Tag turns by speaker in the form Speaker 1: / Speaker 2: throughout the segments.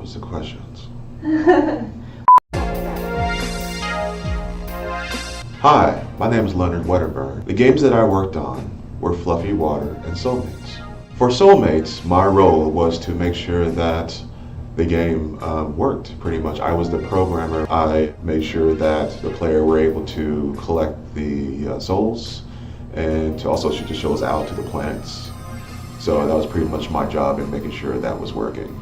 Speaker 1: What's the questions? Hi, my name is Leonard Wedderburn. The games that I worked on were Fluffy Water and Soulmates. For Soulmates, my role was to make sure that the game worked, pretty much. I was the programmer. I made sure that the player were able to collect the souls and to also shoot the souls out to the planets. So that was pretty much my job in making sure that was working.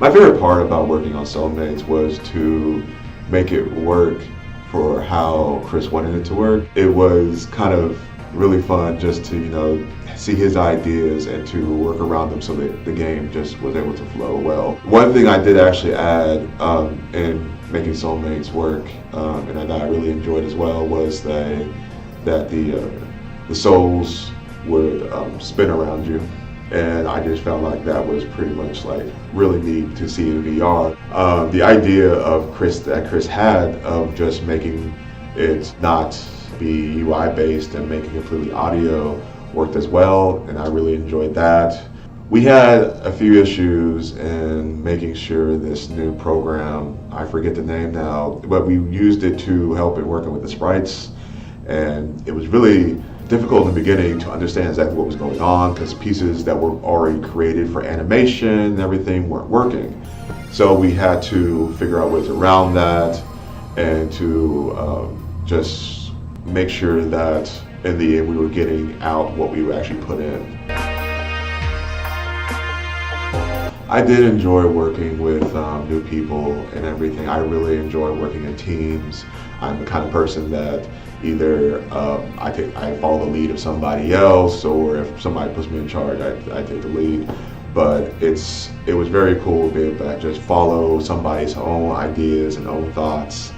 Speaker 1: My favorite part about working on Soulmates was to make it work for how Chris wanted it to work. It was kind of really fun just to, see his ideas and to work around them so that the game just was able to flow well. One thing I did actually add in making Soulmates work, and that I really enjoyed as well, was that the souls would spin around you. And I just felt like that was pretty much really neat to see in VR. The idea of Chris had of just making it not be UI based and making it completely audio worked as well, and I really enjoyed that. We had a few issues in making sure this new program, I forget the name now, but we used it to help in working with the sprites, and it was really difficult in the beginning to understand exactly what was going on because pieces that were already created for animation and everything weren't working. So we had to figure out ways around that and to just make sure that in the end we were getting out what we actually put in. I did enjoy working with new people and everything. I really enjoy working in teams. I'm the kind of person that either I follow the lead of somebody else, or if somebody puts me in charge, I take the lead. But it was very cool to be able to just follow somebody's own ideas and own thoughts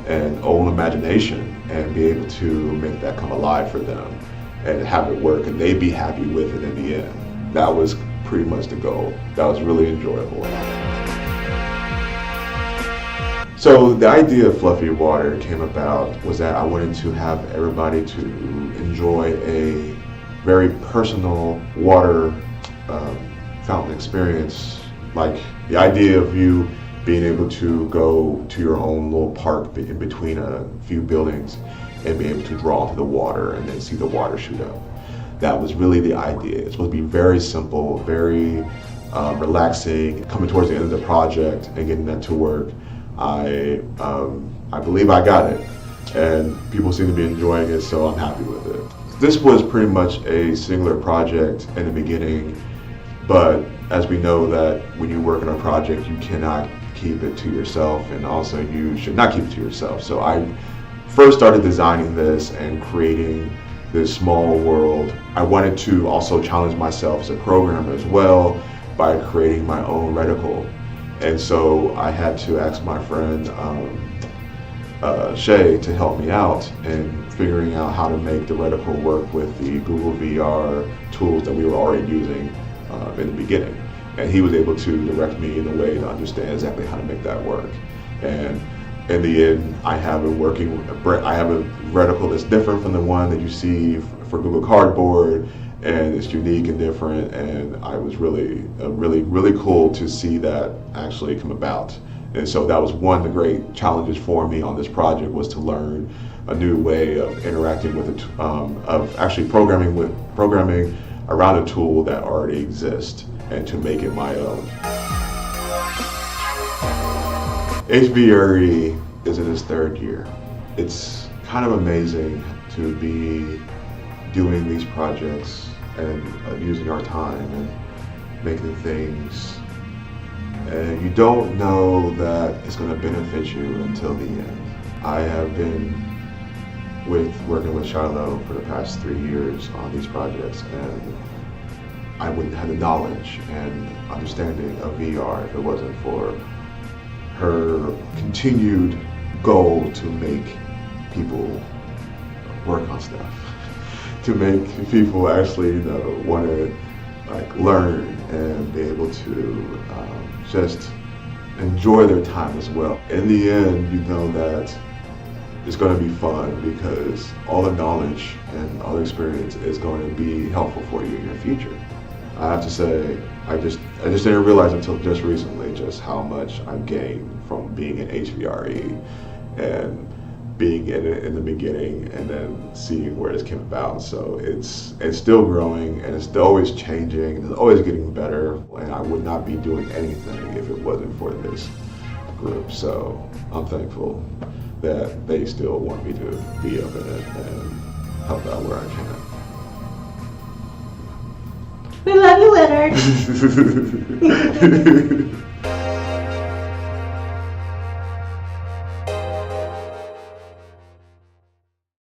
Speaker 1: and own imagination and be able to make that come alive for them and have it work and they be happy with it in the end. That was pretty much the goal. That was really enjoyable. So the idea of Fluffy Water came about was that I wanted to have everybody to enjoy a very personal water fountain experience. Like the idea of you being able to go to your own little park in between a few buildings and be able to draw into the water and then see the water shoot up. That was really the idea. It's supposed to be very simple, very relaxing. Coming towards the end of the project and getting that to work, I believe I got it, and people seem to be enjoying it, so I'm happy with it. This was pretty much a singular project in the beginning, but as we know that when you work on a project, you cannot keep it to yourself, and also you should not keep it to yourself. So I first started designing this and creating this small world. I wanted to also challenge myself as a programmer as well by creating my own reticle. And so I had to ask my friend Shay to help me out in figuring out how to make the reticle work with the Google VR tools that we were already using in the beginning. And he was able to direct me in a way to understand exactly how to make that work. And in the end, I have a reticle that's different from the one that you see for Google Cardboard, and it's unique and different, and I was really cool to see that actually come about. And so that was one of the great challenges for me on this project, was to learn a new way of interacting with it, of actually programming around a tool that already exists and to make it my own. HVRE is in its third year. It's kind of amazing to be doing these projects and using our time and making things, and you don't know that it's going to benefit you until the end. I have been working with Shylo for the past 3 years on these projects, and I wouldn't have the knowledge and understanding of VR if it wasn't for her continued goal to make people work on stuff, to make people actually want to learn and be able to just enjoy their time as well. In the end, you know that it's going to be fun because all the knowledge and all the experience is going to be helpful for you in your future. I have to say, I just didn't realize until just recently just how much I've gained from being in HVRE and being in it in the beginning and then seeing where this came about. So it's still growing and it's always changing and it's always getting better, and I would not be doing anything if it wasn't for this group. So I'm thankful that they still want me to be up in it and help out where I can.
Speaker 2: We love you, Leonard.